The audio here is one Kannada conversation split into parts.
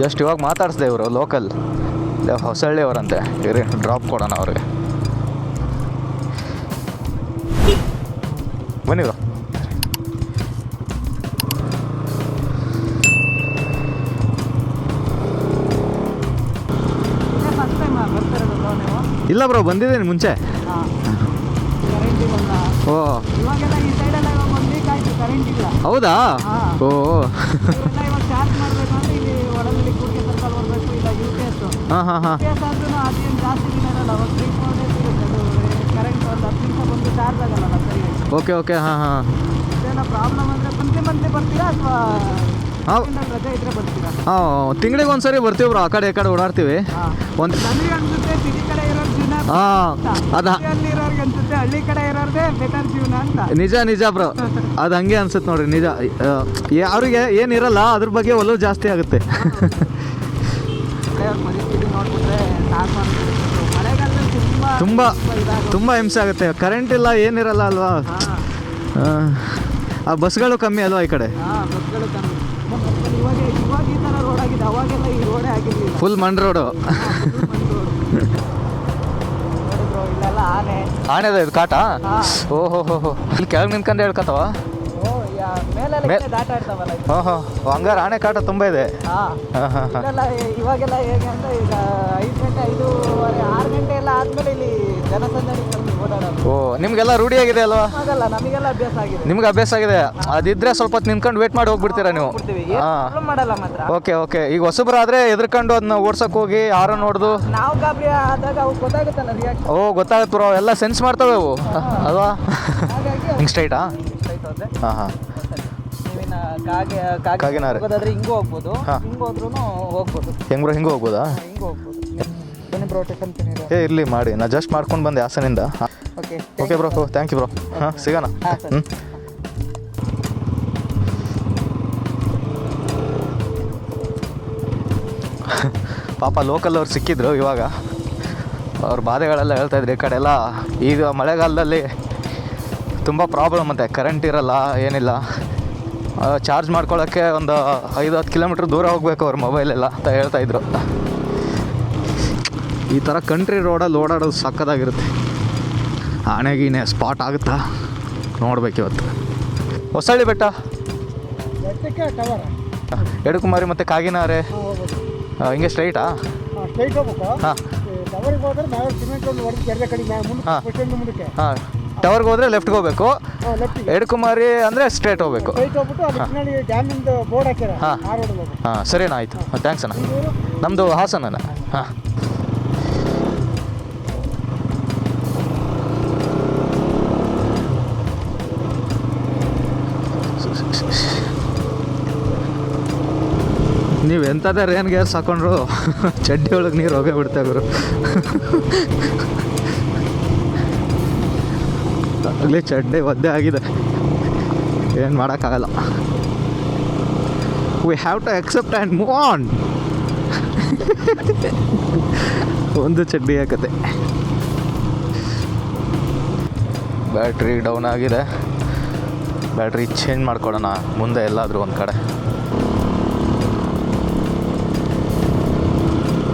ಜಸ್ಟ್ ಇವಾಗ ಮಾತಾಡಿಸ್ದೆ ಇವರು ಲೋಕಲ್ ಹೊಸಳ್ಳಿ ಅವರಂತೆ. ಇರಿ ಡ್ರಾಪ್ ಕೊಡೋಣ ಅವ್ರಿಗೆ. ಬನ್ನಿ ಬ್ರೋ. ಇಲ್ಲ ಬ್ರೋ, ಬಂದಿದ್ದೇನೆ ಮುಂಚೆ. ಓ ಹೌದಾ? ಓ ಹಾಂ ಹಾಂ ಹಾಂ. Okay okay. ಹಾಂ ಹಾಂ. ಹಾಂ ತಿಂಗಳಿಗೆ ಒಂದ್ಸರಿ ಬರ್ತೀವಿ ಬ್ರೋ. ಆ ಕಡೆ ಈ ಕಡೆ ಓಡಾಡ್ತೀವಿ. ಒಂದು ಹಾಂ ಅದು ನಿಜ ನಿಜ ಬ್ರೋ, ಅದು ಹಂಗೆ ಅನ್ಸುತ್ತೆ ನೋಡ್ರಿ. ನಿಜ, ಅವ್ರಿಗೆ ಏನಿರಲ್ಲ ಅದ್ರ ಬಗ್ಗೆ ಒಲವು ಜಾಸ್ತಿ ಆಗುತ್ತೆ. ತುಂಬ ತುಂಬ ಹಿಂಸೆ ಆಗುತ್ತೆ. ಕರೆಂಟ್ ಇಲ್ಲ, ಏನಿರಲ್ಲ ಅಲ್ವಾ. ಆ ಬಸ್ಗಳು ಕಮ್ಮಿ ಅಲ್ವಾ ಈ ಕಡೆ. ಫುಲ್ ಮಣ್ ರೋಡು. ಆನೆ ಅದ ಇದು ಕಾಟ. ಓಹೋ ಹೋ ಹೋ. ಇಲ್ಲಿ ಕೆಳಗೆ ನಿಂತ್ಕೊಂಡು ಹೇಳ್ಕತ್ತವ. ಓಹೋ, ಹಂಗಾರೆ ಆನೆ ಕಾಟ ತುಂಬ ಇದೆ. ಇವಾಗೆಲ್ಲ ಹೇಗೆ ಅಂದ್ರೆ ಈಗ 5 ಗಂಟೆ 5:30 6 ಗಂಟೆ ಎಲ್ಲ ಆದ್ಮೇಲೆ ಇಲ್ಲಿ ಜನಸಂದಣಿ ಓಡಾಡೋದು. ಓ, ನಿಮ್ಗೆಲ್ಲ ರೂಢಿ ಆಗಿದೆ ಅಲ್ವಾ? ಆಗಲ್ಲ, ನಮಗೆಲ್ಲ ಅಭ್ಯಾಸ ಆಗಿದೆ. ನಿಮ್ಗೆ ಅಭ್ಯಾಸ ಆಗಿದೆ. ಅದಿದ್ರೆ ಸ್ವಲ್ಪ ಹೊತ್ತು ನಿಂತ್ಕೊಂಡು ವೇಟ್ ಮಾಡಿ ಹೋಗ್ಬಿಡ್ತೀರಾ ನೀವು? ಮಾಡಲ್ಲ ಮಾತ್ರ. Okay okay. ಈಗ ಹೊಸಬ್ರಾದ್ರೆ ಎದ್ರಕೊಂಡು ಅದನ್ನ ಓಡ್ಸಕ್ ಹೋಗಿ ಹಾರನ್ ಹೊಡೆದು ನಾವು ಗಾಬರಿ ಆದಾಗ ಅವು ಗೊತ್ತಾಗುತ್ತಲ್ಲ ರಿಯಾಕ್ಷನ್. ಓ ಗೊತ್ತಾಗತ್ತೆ ಬ್ರೋ, ಎಲ್ಲ ಸೆನ್ಸ್ ಮಾಡ್ತವೆ ಅವು ಅಲ್ವಾ? ಹಿಂಗೆ ಸ್ಟ್ರೈಟಾ? ಹಾಂ ಹಾಂ. ಕಾಗಿನಾರೆ ಹೋಗೋದಾದ್ರೆ ಹಿಂಗೂ ಹೋಗ್ಬೋದು, ಹಿಂಗೆ ಹೋದ್ರೂ ಹೋಗ್ಬೋದು. ಹೆಂಗ್ ಬ್ರೋ, ಹಿಂಗೂ ಹೋಗ್ಬೋದಾ? ಹಿಂಗೆ ಹೋಗ್ಬೋದು. ಬನ್ನಿ ಬ್ರೋ, ಟಿಫನ್ ತಿನ್ನಿರಿ. ಇರಲಿ ಮಾಡಿ, ನಾ ಜಸ್ಟ್ ಮಾಡ್ಕೊಂಡು ಬಂದೆ ಹಾಸನಿಂದ. Okay okay bro, thank you bro. ಹಾಂ, ಸಿಗೋಣ. ಹ್ಞೂ. ಪಾಪ ಲೋಕಲ್ ಅವ್ರು ಸಿಕ್ಕಿದ್ರು ಇವಾಗ. ಅವ್ರ ಬಾಧೆಗಳೆಲ್ಲ ಹೇಳ್ತಾಯಿದ್ರು. ಈ ಕಡೆ ಎಲ್ಲ ಈಗ ಮಳೆಗಾಲದಲ್ಲಿ ತುಂಬ ಪ್ರಾಬ್ಲಮ್ ಅಂತೆ. ಕರೆಂಟ್ ಇರಲ್ಲ, ಏನಿಲ್ಲ. ಚಾರ್ಜ್ ಮಾಡ್ಕೊಳ್ಳೋಕ್ಕೆ ಒಂದು 5-10 ಕಿಲೋಮೀಟ್ರ್ ದೂರ ಹೋಗ್ಬೇಕು ಅವ್ರ ಮೊಬೈಲೆಲ್ಲ ಅಂತ ಹೇಳ್ತಾಯಿದ್ರು. ಈ ಥರ ಕಂಟ್ರಿ ರೋಡಲ್ಲಿ ಓಡಾಡೋದು ಸಕ್ಕತ್ತಾಗಿರುತ್ತೆ. ಆನೆಗೀನೆ ಸ್ಪಾಟ್ ಆಗುತ್ತಾ ನೋಡ್ಬೇಕು ಇವತ್ತು. ಹೊಸಳ್ಳಿ ಬೆಟ್ಟ, ಎಡಕುಮಾರಿ ಮತ್ತು ಕಾಗಿನಾರೆ ಹಿಂಗೆ ಸ್ಟ್ರೈಟಾ? ಹಾಂ ಹಾಂ. ಟವರ್ಗೆ ಹೋದರೆ ಲೆಫ್ಟ್ಗೆ ಹೋಗ್ಬೇಕು. ಎಡಕುಮಾರಿ ಅಂದರೆ ಸ್ಟ್ರೇಟ್ ಹೋಗ್ಬೇಕು. ಹಾಂ ಹಾಂ, ಸರಿನಾ, ಆಯಿತು. ಥ್ಯಾಂಕ್ಸ್ ಅಣ್ಣ. ನಮ್ಮದು ಹಾಸನ. ಹಾಂ. ನೀವು ಎಂಥದೇ ರೇನ್ ಗೇರ್ಸ್ ಹಾಕೊಂಡ್ರು ಚಡ್ಡಿ ಒಳಗೆ ನೀರು ಹೋಗೇ ಬಿಡ್ತಾ ಗುರು. ಆಗಲಿ ಚಡ್ಡಿ ಒದ್ದೆ ಆಗಿದೆ, ಏನು ಮಾಡೋಕ್ಕಾಗಲ್ಲ. We have to accept and move on. ಒಂದು ಚಡ್ಡಿ ಹಾಕತ್ತೆ. ಬ್ಯಾಟ್ರಿ ಡೌನ್ ಆಗಿದೆ. ಬ್ಯಾಟ್ರಿ ಚೇಂಜ್ ಮಾಡ್ಕೊಡೋಣ ಮುಂದೆ ಎಲ್ಲಾದರೂ ಒಂದು ಕಡೆ.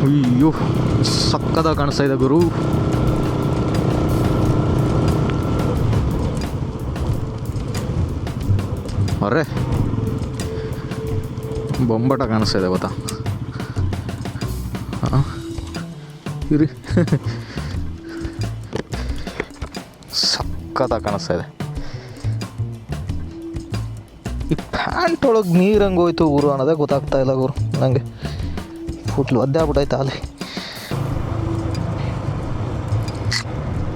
ಅಯ್ಯೋ ಸಕ್ಕದಾಗಿ ಕಾಣಿಸ್ತಾ ಇದೆ ಗುರು. ಅರೆ ಬೊಂಬಟ ಕಾಣಿಸ್ತಾ ಇದೆ ಗೊತ್ತಾ? ಹಾಂ ಇರಿ, ಸಕ್ಕತ್ತಾಗಿ ಕಾಣಿಸ್ತಾ ಇದೆ. ಈ ಪ್ಯಾಂಟ್ ಒಳಗೆ ನೀರು ಹಂಗೆ ಹೋಯ್ತು ಗುರು ಅನ್ನೋದೇ ಗೊತ್ತಾಗ್ತಾ ಇಲ್ಲ ಗುರು ನನಗೆ. ಫುಟ್ಲು ಒದ್ದೆ ಆಗ್ಬಿಟ್ಟೈತೆ ಅಲ್ಲಿ.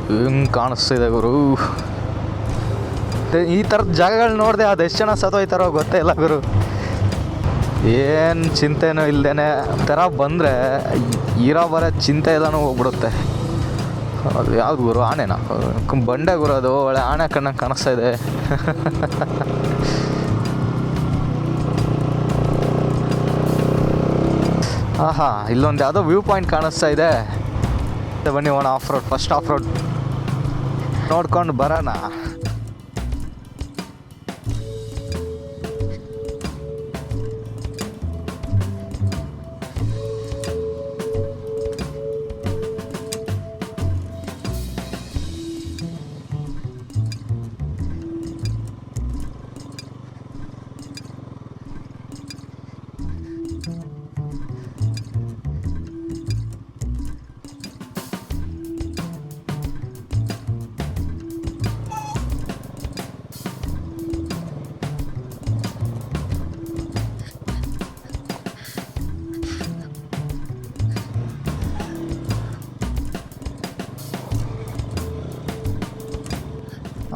ಹಿಂಗೆ ಕಾಣಿಸ್ತಿದೆ ಗುರು. ಈ ಥರದ ಜಾಗಗಳು ನೋಡಿದೆ ಅದು ಎಷ್ಟು ಜನ ಸತ್ತೋಯ್ತಾರೋ ಗೊತ್ತೇ ಇಲ್ಲ ಗುರು. ಏನು ಚಿಂತೆನೂ ಇಲ್ಲದೇ ಥರ ಬಂದರೆ ಇರೋ ಬರೋ ಚಿಂತೆ ಎಲ್ಲನೂ ಹೋಗ್ಬಿಡುತ್ತೆ. ಅದು ಯಾವ್ದು ಗುರು? ಆನೆನಾ? ಬಂಡೆ ಗುರು ಅದು. ಒಳ್ಳೆ ಆನೆ ಕಣ್ಣಂಗೆ ಕಾಣಿಸ್ತಾ ಇದೆ. ಆಹಾ, ಇಲ್ಲೊಂದು ಯಾವುದೋ ವ್ಯೂ ಪಾಯಿಂಟ್ ಕಾಣಿಸ್ತಾ ಇದೆ. ಬನ್ನಿ ಹೋಗೋಣ of road. First of road ನೋಡ್ಕೊಂಡು ಬರೋಣ.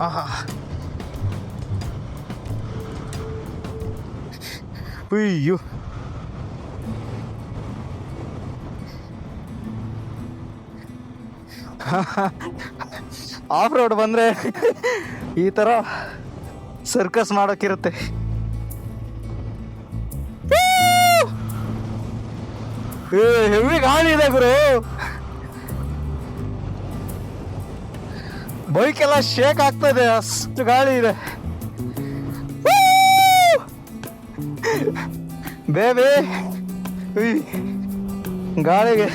ಆಹಾ ಅಯ್ಯೋ ಆಫ್ ರೋಡ್ ಬಂದರೆ ಈ ಥರ ಸರ್ಕಸ್ ಮಾಡೋಕ್ಕಿರುತ್ತೆ. ಹೆವಿ ಗಾಳಿ ಇದೆ ಗುರು, ಬೈಕ್ ಎಲ್ಲ ಶೇಕ್ ಆಗ್ತದೆ, ಅಷ್ಟು ಗಾಳಿ ಇದೆ. ಬೇಬಿ ಗಾಳಿಗೆ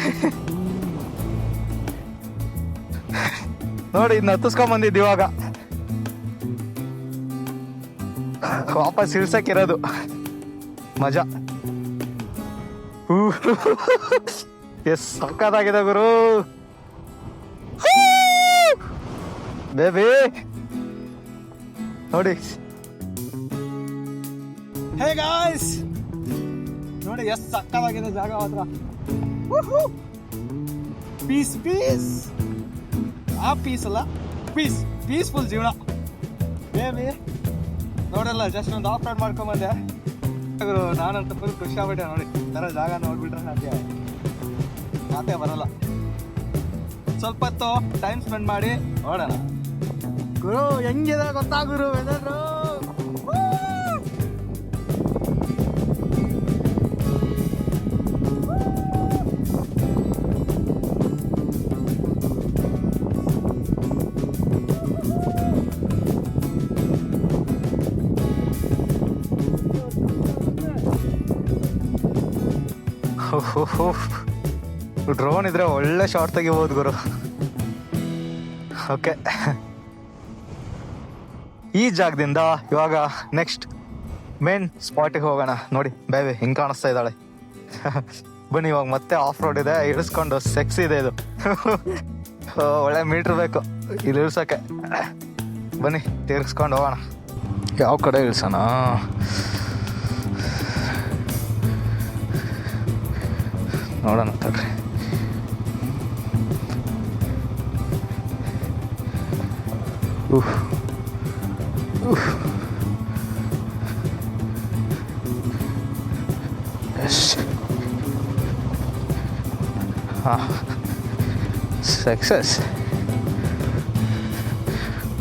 ನೋಡಿ ಇದನ್ನ ಹತ್ತಿಸ್ಕೊಂಡ್ ಬಂದಿದ್ದು ಇವಾಗ ವಾಪಸ್ ಇಳ್ಸಕ್ಕಿರೋದು ಮಜಾ. ಎಸ್ ಸಕ್ಕತ್ತಾಗಿದೆ ಗುರು. ಬೇಬಿ ನೋಡಿ, ಹೇ ಗಾಯ್ಸ್ ನೋಡಿ ಎಷ್ಟು ಸಕ್ಕತ್ತಾಗಿದೆ ಜಾಗ ಮಾತ್ರ. ಪೀಸ್ ಪೀಸ್, ಆ ಪೀಸ್ ಅಲ್ಲ, ಪೀಸ್ಫುಲ್ ಜೀವನ. ಬೇಬಿ ನೋಡಲ್ಲ, ಜಸ್ಟ್ ಒಂದು ಆಫ್ ರೋಡ್ ಮಾಡ್ಕೊಂಬಂದೆ. ನಾನಂತ ಫುಲ್ ಖುಷಿ ಆಗ್ಬಿಟ್ಟೆ ನೋಡಿ. ಥರ ಜಾಗ ನೋಡ್ಬಿಟ್ರೆ ನನಗೆ ಮಾತೇ ಬರಲ್ಲ. ಸ್ವಲ್ಪ ಹೊತ್ತು ಟೈಮ್ ಸ್ಪೆಂಡ್ ಮಾಡಿ ನೋಡೋಣ. ಗುರು ಹೆಂಗಿದೆ ಗೊತ್ತಾ ಗುರು ವೆದರು? ಡ್ರೋನ್ ಇದ್ರೆ ಒಳ್ಳೆ ಶಾರ್ಟ್ ತೆಗಿಬೋದು ಗುರು. ಓಕೆ, ಈ ಜಾಗದಿಂದ ಇವಾಗ ನೆಕ್ಸ್ಟ್ ಮೇನ್ ಸ್ಪಾಟಿಗೆ ಹೋಗೋಣ. ನೋಡಿ ಬೇಬಿ ಹಿಂಗೆ ಕಾಣಿಸ್ತಾ ಇದ್ದಾಳೆ. ಬನ್ನಿ, ಇವಾಗ ಮತ್ತೆ ಆಫ್ ರೋಡ್ ಇದೆ, ಇಳಿಸ್ಕೊಂಡು ಸೆಕ್ಸ್ ಇದೆ ಇದು. ಒಳ್ಳೆ ಮೀಟ್ರ್ ಬೇಕು ಇಲ್ಲಿ ಇಳ್ಸೋಕ್ಕೆ. ಬನ್ನಿ ತಿರ್ಗಿಸ್ಕೊಂಡು ಹೋಗೋಣ. ಯಾವ ಕಡೆ ಇಳಿಸೋಣ? ನೋಡೋಣ ತಡ್ರಿ. ಹಾಂ, ಸಕ್ಸಸ್.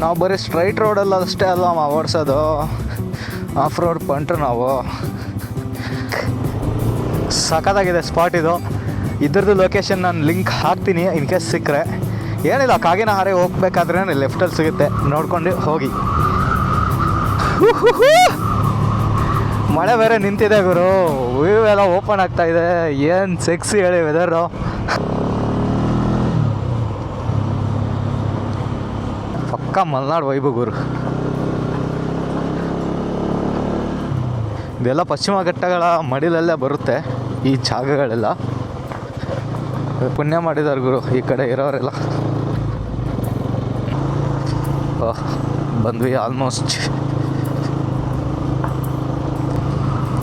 ನಾವು ಬರೀ ಸ್ಟ್ರೈಟ್ ರೋಡಲ್ಲಿ ಅಷ್ಟೇ ಅಲ್ಲ ಓಡಿಸೋದು, ಆಫ್ ರೋಡ್ ಪಂಟ್ರು ನಾವು. ಸಖತ್ತಾಗಿದೆ ಸ್ಪಾಟ್ ಇದು. ಇದ್ರದ್ದು ಲೊಕೇಶನ್ ನಾನು ಲಿಂಕ್ ಹಾಕ್ತೀನಿ ಇನ್ ಕೇಸ್ ಸಿಕ್ಕರೆ. ಏನಿಲ್ಲ, ಕಾಗಿನಹಾರೆ ಹೋಗ್ಬೇಕಾದ್ರೆ ಲೆಫ್ಟಲ್ಲಿ ಸಿಗುತ್ತೆ, ನೋಡ್ಕೊಂಡು ಹೋಗಿ. ಮಳೆ ಬೇರೆ ನಿಂತಿದೆ ಗುರು, ವ್ಯೂ ಎಲ್ಲ ಓಪನ್ ಆಗ್ತಾ ಇದೆ. ಏನು ಸೆಕ್ಸಿ ಹೇಳಿ ವೆದರು. ಪಕ್ಕ ಮಲೆನಾಡು ವೈಬು ಗುರು. ಇದೆಲ್ಲ ಪಶ್ಚಿಮ ಘಟ್ಟಗಳ ಮಡಿಲಲ್ಲೇ ಬರುತ್ತೆ ಈ ಜಾಗಗಳೆಲ್ಲ. ಪುಣ್ಯ ಮಾಡಿದಾರೆ ಗುರು ಈ ಕಡೆ ಇರೋರೆಲ್ಲ. ಬಂದ್ವಿ ಆಲ್ಮೋಸ್ಟ್.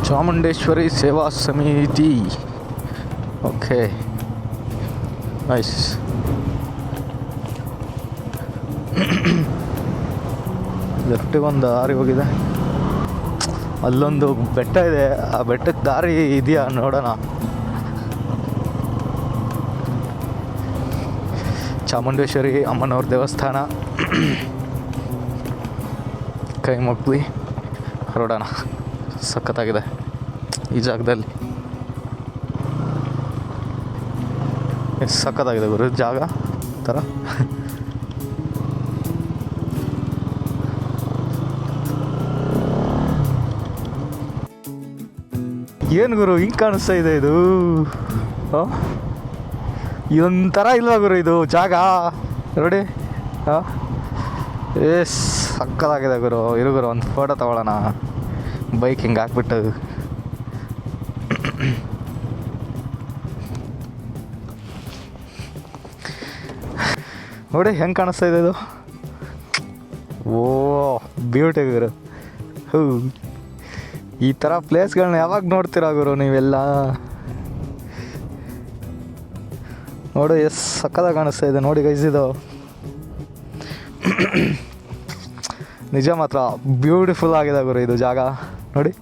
ಚಾಮುಂಡೇಶ್ವರಿ ಸೇವಾ ಸಮಿತಿ. Okay, nice. ಲೆಫ್ಟಿಗೆ ಒಂದು ದಾರಿ ಹೋಗಿದೆ, ಅಲ್ಲೊಂದು ಬೆಟ್ಟ ಇದೆ, ಆ ಬೆಟ್ಟಕ್ಕೆ ದಾರಿ ಇದೆಯಾ ನೋಡೋಣ. ಚಾಮುಂಡೇಶ್ವರಿ ಅಮ್ಮನವ್ರ ದೇವಸ್ಥಾನ. ಕೈ ಮುಗ್ದು ಹೊರಡೋಣ. ಸಖತ್ತಾಗಿದೆ ಈ ಜಾಗದಲ್ಲಿ, ಸಖತ್ತಾಗಿದೆ ಗುರು ಜಾಗ ಥರ. ಏನು ಗುರು ಹಿಂಗೆ ಕಾಣಿಸ್ತಾ ಇದೆ ಇದು? ಇದೊಂಥರ ಇಲ್ವಾ ಗುರು ಇದು ಜಾಗ? ನೋಡಿ, ಸಕ್ಕತ್ತಾಗಿದೆ ಗುರು. ಇರು ಗುರು ಒಂದು ಫೋಟೋ ತಗೊಳ್ಳೋಣ, ಬೈಕ್ ಹಿಂಗೆ ಹಾಕ್ಬಿಟ್ಟು. ನೋಡಿ ಹೆಂಗೆ ಕಾಣಿಸ್ತಾ ಇದೆ ಇದು. ಓ ಬ್ಯೂಟಿ ಗುರು. ಹೂ ಈ ಥರ ಪ್ಲೇಸ್ಗಳನ್ನ ಯಾವಾಗ ನೋಡ್ತೀರಾ ಗುರು ನೀವೆಲ್ಲ? ನೋಡಿ ಎಷ್ಟು ಸಕ್ಕತ್ತಾಗಿ ಕಾಣಿಸ್ತಾ ಇದೆ ನೋಡಿ ಗೈಸ್ ಇದು. ನಿಜ ಮಾತ್ರ ಬ್ಯೂಟಿಫುಲ್ ಆಗಿದೆ ಗುರು ಇದು ಜಾಗ ನೋಡಿ.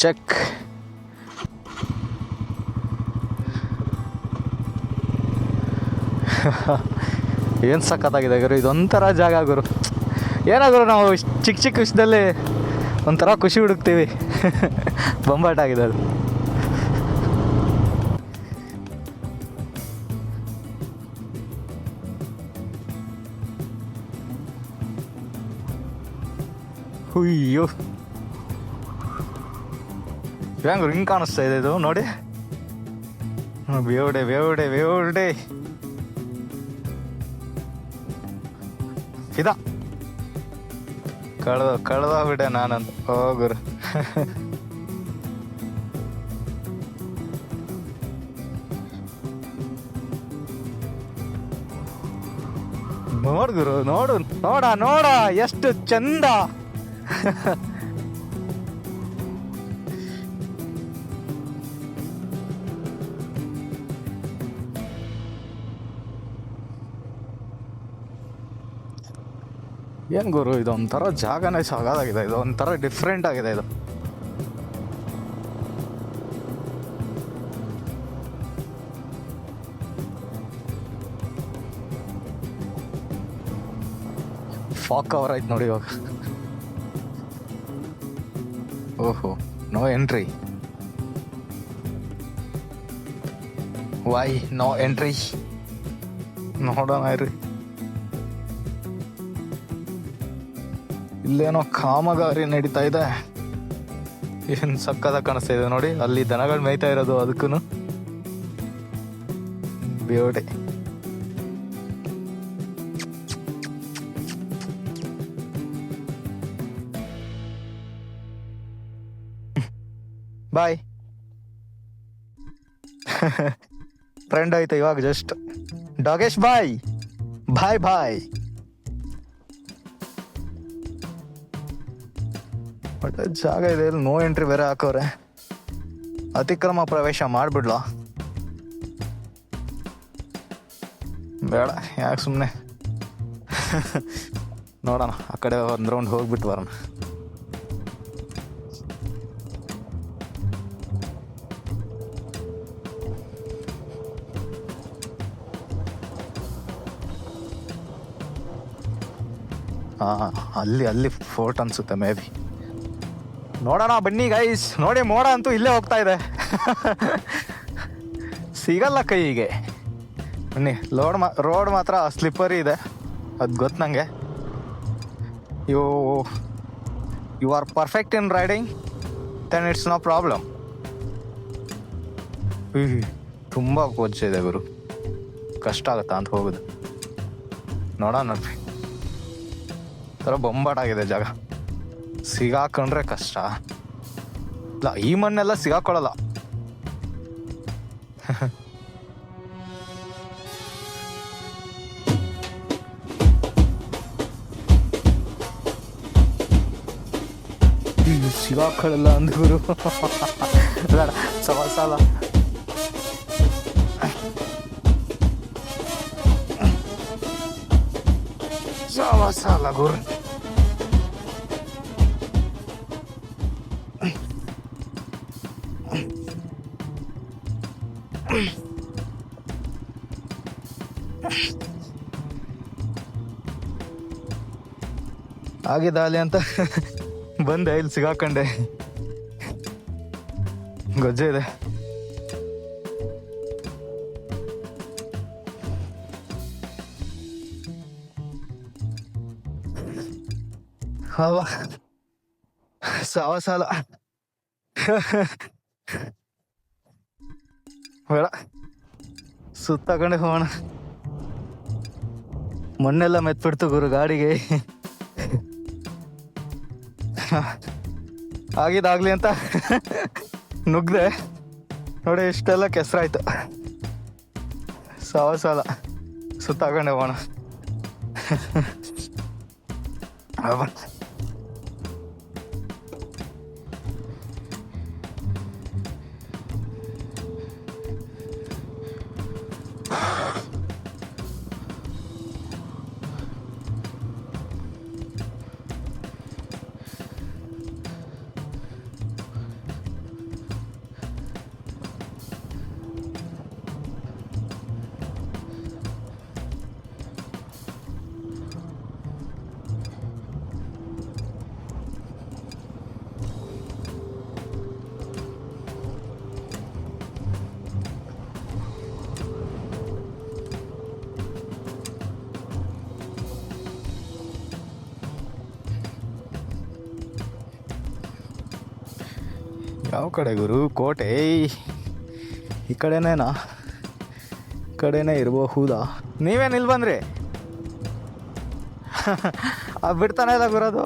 ಚೆಕ್. ಏನು ಸಕ್ಕತ್ತಾಗಿದೆ ಗುರು, ಇದೊಂಥರ ಜಾಗ ಗುರು. ಏನೋ ಗುರು ನಾವು ಚಿಕ್ಕ ಚಿಕ್ಕ ವಿಷಯದಲ್ಲಿ ಒಂಥರ ಖುಷಿ ಹುಡುಕ್ತೀವಿ. ಬೊಂಬಾಟಾಗಿದೆ ಅದು. ಹುಯ್ಯೋ ಹೆಂಗ್ ಹಿಂಗೆ ಕಾಣಿಸ್ತಾ ಇದೆ ಇದು ನೋಡಿ. ಬೇವಡೆ ಬೇವಡೆ ಬೇವಡೆ ಇದ ಕಳೆದೋಗ್ಬಿಟ್ಟೆ ನಾನಂತ ಹೋಗುರು. ನೋಡ್ಗುರು ನೋಡು ನೋಡ ನೋಡ ಎಷ್ಟು ಚಂದ. ಏನ್ ಗುರು ಇದೊಂಥರ ಜಾಗನೇ ಸಾಕಾಗಿದೆ, ಇದು ಒಂಥರ ಡಿಫ್ರೆಂಟ್ ಆಗಿದೆ ಇದು. ಫಾಗ್ ಕವರ್ ಆಯ್ತು ನೋಡಿ ಇವಾಗ. ಓಹೋ no entry. Why no entry? ನೋಡೋಣ ಇರ್ರಿ. ಇಲ್ಲೇನೋ ಕಾಮಗಾರಿ ನಡೀತಾ ಇದೆ. ಏನ್ ಸಕ್ಕತ್ತಾಗಿ ಕಾಣಿಸ್ತಾ ಇದೆ ನೋಡಿ. ಅಲ್ಲಿ ದನಗಳು ಮೇಯ್ತಾ ಇರೋದು ಅದಕ್ಕೂ ಬ್ಯೂಟಿ. ಬಾಯ್ ಫ್ರೆಂಡ್ ಆಯ್ತು ಇವಾಗ ಜಸ್ಟ್. ಡಾಗೇಶ್ ಬಾಯ್ ಬಾಯ್ ಬಾಯ್. ಒಳ್ಳೆ ಜಾಗ ಇದೆ, ಇಲ್ಲಿ ನೋ ಎಂಟ್ರಿ ಬೇರೆ ಹಾಕೋರೆ. ಅತಿಕ್ರಮ ಪ್ರವೇಶ ಮಾಡಿಬಿಡ್ಲಾ? ಬೇಡ ಯಾಕೆ ಸುಮ್ಮನೆ. ನೋಡೋಣ ಆ ಕಡೆ ಒಂದು ರೌಂಡ್ ಹೋಗ್ಬಿಟ್ಟು ಬರೋಣ. ಅಲ್ಲಿ ಫೋರ್ಟ್ ಅನ್ಸುತ್ತೆ ಮೇ ಬಿ. ನೋಡೋಣ ಬನ್ನಿ ಗೈಸ್. ನೋಡಿ ಮೋಡ ಅಂತೂ ಇಲ್ಲೇ ಹೋಗ್ತಾ ಇದೆ. ಸಿಗಲ್ಲ ಕೈಗೆ. ಬನ್ನಿ. ರೋಡ್ ಮಾತ್ರ ಸ್ಲಿಪ್ಪರಿ ಇದೆ, ಅದು ಗೊತ್ತು ನನಗೆ. You are perfect in riding then it's no problem. ತುಂಬ ಕೊಚ್ಚಿದೆ ಗುರು, ಕಷ್ಟ ಆಗುತ್ತಾ ಅಂತ ಹೋಗೋದು. ನೋಡೋಣ ನೋಡ್ರಿ, ಥರ ಬೊಂಬಾಟಾಗಿದೆ ಜಾಗ. ಸಿಗಾಕೊಂಡ್ರೆ ಕಷ್ಟ. ಇಲ್ಲ ಈ ಮಣ್ಣೆಲ್ಲ ಸಿಗಾಕೊಳ್ಳಲ್ಲ. ಸಿಗಾಕೊಳ್ಳಲ್ಲ ಅಂದ್ಗುರು. ಬೇಡ ಸವಾಸಾಲ. ಸವಾಸಾಲ ಗುರು. ಆಗಿದ್ದಾಲಿ ಅಂತ ಬಂದೆ, ಇಲ್ಲಿ ಸಿಗಾಕೊಂಡೆ. ಗೊಜ್ಜೆ ಇದೆ. ಹವ ಸಾಲ ಬೇಡ, ಸುತ್ತಾಕೊಂಡೆ ಹೋಗೋಣ. ಮಣ್ಣೆಲ್ಲ ಮೆತ್ಬಿಡ್ತು ಗುರು ಗಾಡಿಗೆ. ಆಗಿದ್ದಾಗಲಿ ಅಂತ ನುಗ್ಗಿದೆ ನೋಡಿ, ಇಷ್ಟೆಲ್ಲ ಕೆಸರಾಯ್ತು. ಸಾಲ ಸುತ್ತಾಕೊಂಡೆ ಹೋಗೋಣ. ಯಾವ ಕಡೆ ಗುರು ಕೋಟೆ? ಈ ಕಡೆನೇನಾ? ಈ ಕಡೆನೇ ಇರಬಹುದಾ? ನೀವೇನು ಇಲ್ಲಿ ಬಂದ್ರಿ? ಬಿಡ್ತಾನೆ ಇಲ್ಲ ಗುರೋದು.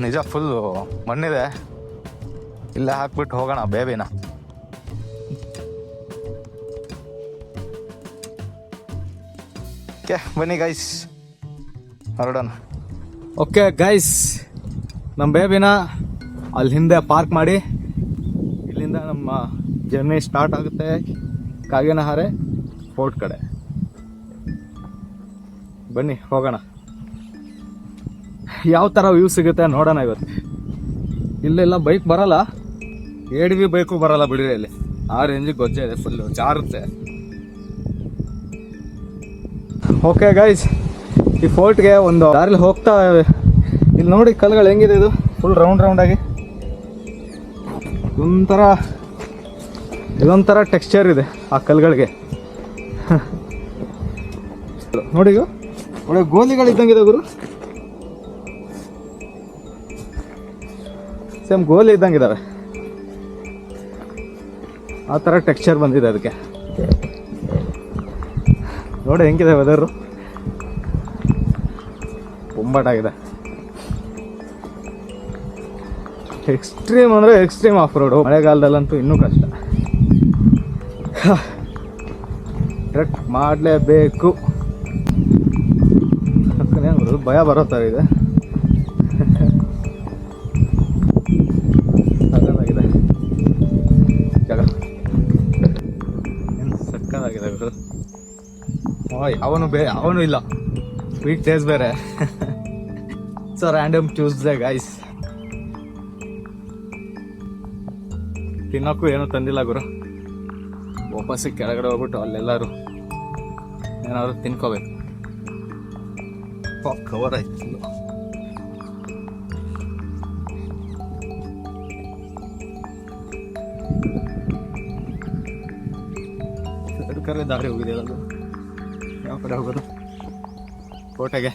ನಿಜ ಫುಲ್ಲು ಮಣ್ಣಿದೆ. ಇಲ್ಲೇ ಹಾಕ್ಬಿಟ್ಟು ಹೋಗೋಣ ಬೇಬಿನ. ಓಕೆ ಬನ್ನಿ ಗೈಸ್, ಹೊರಡೋಣ. ಓಕೆ ಗೈಸ್, ನಮ್ಮ ಬೇಬಿನ ಅಲ್ಲಿ ಹಿಂದೆ ಪಾರ್ಕ್ ಮಾಡಿ ಇಲ್ಲಿಂದ ನಮ್ಮ ಜರ್ನಿ ಸ್ಟಾರ್ಟ್ ಆಗುತ್ತೆ ಕಾಗೇನಹರೆ ಫೋರ್ಟ್ ಕಡೆ. ಬನ್ನಿ ಹೋಗೋಣ. ಯಾವ ಥರ ವ್ಯೂ ಸಿಗುತ್ತೆ ನೋಡೋಣ ಇವತ್ತು. ಇಲ್ಲೆಲ್ಲ ಬೈಕ್ ಬರಲ್ಲ, ADV ಬೈಕು ಬರಲ್ಲ ಬಿಡಿ. ಇಲ್ಲಿ ಆ ರೇಂಜಿಗೆ ಗೊಜ್ಜೆ ಇದೆ, ಫುಲ್ಲು ಜಾರುತ್ತೆ. ಓಕೆ ಗೈಸ್, ಈ ಫೋರ್ಟ್ಗೆ ಒಂದು ದಾರಿಲಿ ಹೋಗ್ತಾ ಇಲ್ಲಿ ನೋಡಿ ಕಲ್ಗಳು ಹೆಂಗಿದೆ. ಇದು ಫುಲ್ ರೌಂಡಾಗಿ ಇದೊಂಥರ ಟೆಕ್ಸ್ಚರ್ ಇದೆ ಆ ಕಲ್ಗಳಿಗೆ. ನೋಡಿ ಈಗ ಒಳ್ಳೆ ಗೋಲಿಗಳಿದ್ದಂಗಿದೆ ಗುರು, ಸೇಮ್ ಗೋಲಿ ಇದ್ದಂಗಿದ್ದಾವೆ. ಆ ಥರ ಟೆಕ್ಸ್ಚರ್ ಬಂದಿದೆ ಅದಕ್ಕೆ. ನೋಡಿ ಹೆಂಗಿದೆ ವೆದರು, ಬೊಂಬಾಟಾಗಿದೆ. ಎಕ್ಸ್ಟ್ರೀಮ್ ಅಂದರೆ ಎಕ್ಸ್ಟ್ರೀಮ್ ಆಫ್ ರೋಡು. ಮಳೆಗಾಲದಲ್ಲಂತೂ ಇನ್ನೂ ಕಷ್ಟ. ಟ್ರೆಕ್ ಮಾಡಲೇಬೇಕು. ಭಯ ಬರೋ ಥರ ಇದೆ. ಸಕ್ಕತ್ತಾಗಿದೆ ಜಾಗ, ಏನು ಸಕ್ಕತ್ತಾಗಿದೆ ಗುರು. ಅವನು ಇಲ್ಲ, ವೀಕ್ ಡೇಸ್ ಬೇರೆ. So random Tuesday guys. ತಿನ್ನೋಕ್ಕೂ ಏನೂ ತಂದಿಲ್ಲ ಗುರು. ವಾಪಸ್ಸಿಗೆ ಕೆಳಗಡೆ ಹೋಗ್ಬಿಟ್ಟು ಅಲ್ಲೆಲ್ಲರೂ ಏನಾದ್ರು ತಿನ್ಕೋಬೇಕು. ಕವರ್ ಆಯ್ತು. ಕರೆ ದಾರಿ ಹೋಗಿದೆ ಅದು. ಯಾವ ಕಡೆ ಹೋಗೋದು? ಕೋಟೆಗೆ.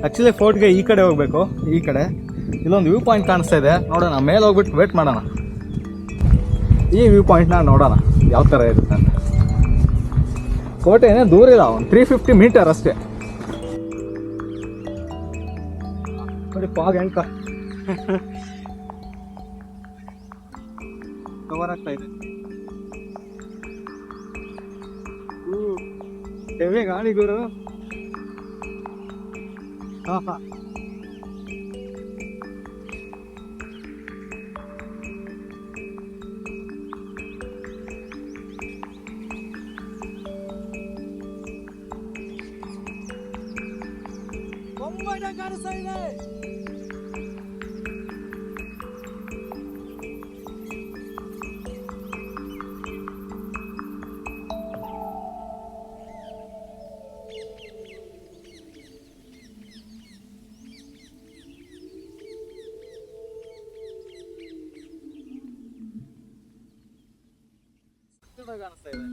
ಆ್ಯಕ್ಚುಲಿ ಫೋರ್ಟ್ಗೆ ಈ ಕಡೆ ಹೋಗ್ಬೇಕು. ಈ ಕಡೆ ಇಲ್ಲೊಂದು ವ್ಯೂ ಪಾಯಿಂಟ್ ಕಾಣಿಸ್ತಾ ಇದೆ, ನೋಡೋಣ. ಮೇಲೆ ಹೋಗ್ಬಿಟ್ಟು ವೇಟ್ ಮಾಡೋಣ. ಈ ವ್ಯೂ ಪಾಯಿಂಟ್ನ ನೋಡೋಣ ಯಾವ ಥರ ಇರುತ್ತೆ ಅಂತ. ಕೋಟೆ ಏನೇ ದೂರ ಇಲ್ಲ, ಒಂದು 350 ಮೀಟರ್ ಅಷ್ಟೇ. ನೋಡಿ ಫಾಗ್ ಹೆಂಗ ಕವರ್ ಆಗ್ತಾ ಇದೆ. ಹೆವಿ ಗಾಳಿ ಗುರು. ಹಾಂ ಕಾಣಿಸ್ತಾ ಇದೆ. ಕಾಣಿಸ್ತಾ ಇದೆ.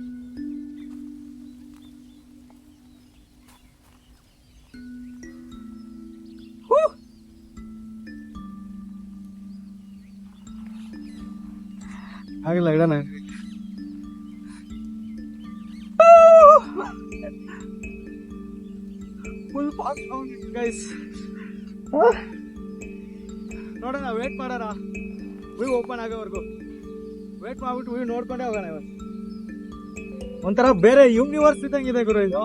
ಆಗಿಲ್ಲ ಇಡೋಣ. ಗೈಸ್ ನೋಡೋಣ, ವೇಟ್ ಮಾಡೋಣ ವ್ಯೂ ಓಪನ್ ಆಗೋವರೆಗೂ ವೇಟ್ ಮಾಡ್ಬಿಟ್ಟು ವ್ಯೂ ನೋಡ್ಕೊಂಡೇ ಹೋಗೋಣ. ಇವತ್ತು ಒಂಥರ ಬೇರೆ ಯೂನಿವರ್ಸ್ ಇದ್ದಂಗಿದೆ ಗುರು ಇದು.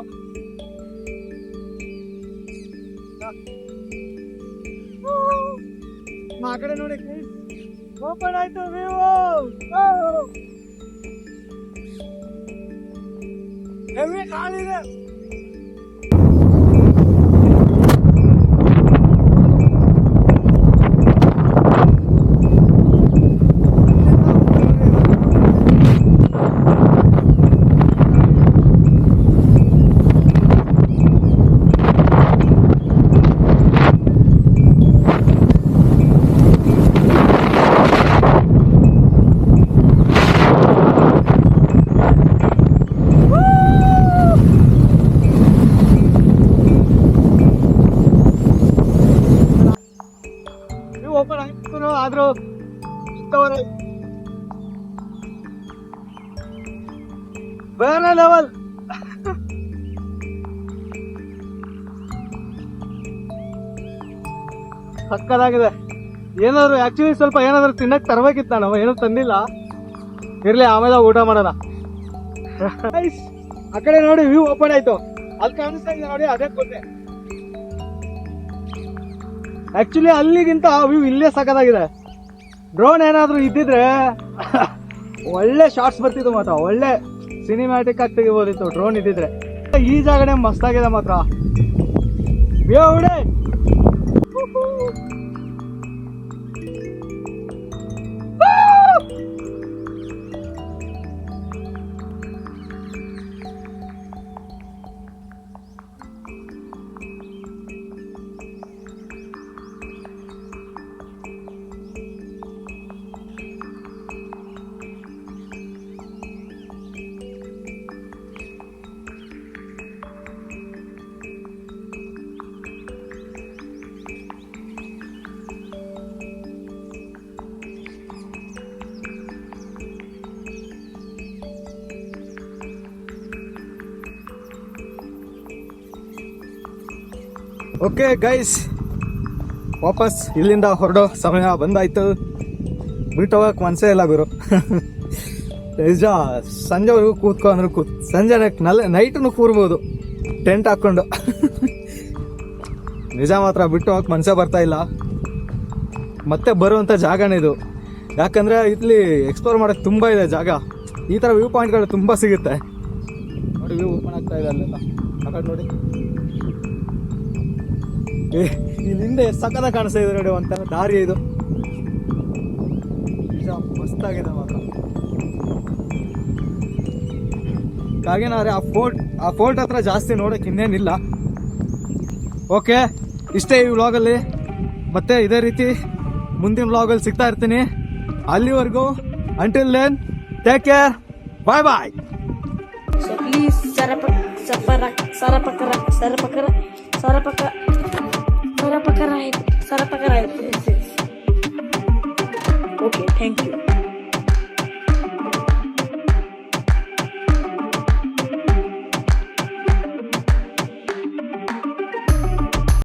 ಆ ಕಡೆ ನೋಡಿ, ಓಪನ್ ಆಯ್ತು ವ್ಯೂ. ಹೆವಿ ಕಾಣಿದೆ. ಓಪನ್ ಆಯ್ತು ಆದ್ರೂ ಬೇರೆ ಲೆವೆಲ್. ಸಕ್ಕದಾಗಿದೆ. ಏನಾದ್ರು ಆಕ್ಚುಲಿ ಸ್ವಲ್ಪ ಏನಾದ್ರು ತಿನ್ನಕ್ ತರಬೇಕಿತ್ತು, ನಾವು ಏನೂ ತಂದಿಲ್ಲ. ಇರ್ಲಿ, ಆಮೇಲೆ ಊಟ ಮಾಡೋಣ. ಆ ಕಡೆ ನೋಡಿ ವ್ಯೂ ಓಪನ್ ಆಯ್ತು, ಅಲ್ಲಿ ಕಾಣಿಸ್ತಾ ಇದೆ ನೋಡಿ, ಅದೇ ಕೊಟ್ಟೆ. ಆಕ್ಚುಲಿ ಅಲ್ಲಿಗಿಂತ ವ್ಯೂ ಇಲ್ಲೇ ಸಕ್ಕದಾಗಿದೆ. ಡ್ರೋನ್ ಏನಾದ್ರು ಇದ್ದಿದ್ರೆ ಒಳ್ಳೆ ಶಾರ್ಟ್ಸ್ ಬರ್ತಿತ್ತು ಮಾತ್ರ, ಒಳ್ಳೆ ಸಿನಿಮ್ಯಾಟಿಕ್ ಆಗಿ ತೆಗಿಬೋದಿತ್ತು ಡ್ರೋನ್ ಇದ್ದಿದ್ರೆ. ಈ ಜಾಗನೇ ಮಸ್ತಾಗಿದೆ ಮಾತ್ರ. ಓಕೆ ಗೈಸ್, ವಾಪಸ್ ಇಲ್ಲಿಂದ ಹೊರಡೋ ಸಮಯ ಬಂದಾಯ್ತು. ಬಿಟ್ಟು ಹೋಗಕ್ಕೆ ಮನಸ್ಸೇ ಇಲ್ಲ ಗುರು. ನಿಜ, ಸಂಜೆವರೆಗೂ ಕೂತ್ಕೊಂಡ್ರು ಸಂಜೆ ನೈಟನ್ನು ಕೂರ್ಬೋದು ಟೆಂಟ್ ಹಾಕ್ಕೊಂಡು. ನಿಜ ಮಾತ್ರ ಬಿಟ್ಟು ಹೋಗಕ್ಕೆ ಮನಸ್ಸೇ ಬರ್ತಾ ಇಲ್ಲ. ಮತ್ತೆ ಬರುವಂಥ ಜಾಗನೇ ಇದು. ಯಾಕಂದರೆ ಇಲ್ಲಿ ಎಕ್ಸ್ಪ್ಲೋರ್ ಮಾಡೋಕ್ಕೆ ತುಂಬ ಇದೆ ಜಾಗ. ಈ ಥರ ವ್ಯೂ ಪಾಯಿಂಟ್ಗಳು ತುಂಬ ಸಿಗುತ್ತೆ ನೋಡಿ. ವ್ಯೂ ಓಪನ್ ಆಗ್ತಾ ಇದೆ ಅಲ್ಲೆಲ್ಲ, ಆ ಕಡೆ ನೋಡಿ. ಇಲ್ಲಿ ಹಿಂದೆ ಸಕ್ಕದ ಕಾಣಿಸ್ತಾ ಇದೆ ನೋಡಿ, ಒಂಥರ ದಾರಿ ಇದು. ನಿಜ ಮಸ್ತಾಗಿದೆ ಮಾತ್ರ. ಹಾಗೇನಾದ್ರೆ ಆ ಫೋರ್ಟ್ ಹತ್ರ ಜಾಸ್ತಿ ನೋಡೋಕೆ ಇನ್ನೇನಿಲ್ಲ. ಓಕೆ, ಇಷ್ಟೇ ಈ ವ್ಲಾಗಲ್ಲಿ. ಮತ್ತೆ ಇದೇ ರೀತಿ ಮುಂದಿನ ವ್ಲಾಗಲ್ಲಿ ಸಿಗ್ತಾ ಇರ್ತೀನಿ. ಅಲ್ಲಿವರೆಗೂ until then, take care, bye bye. So please Sarapakara. Okay, thank you.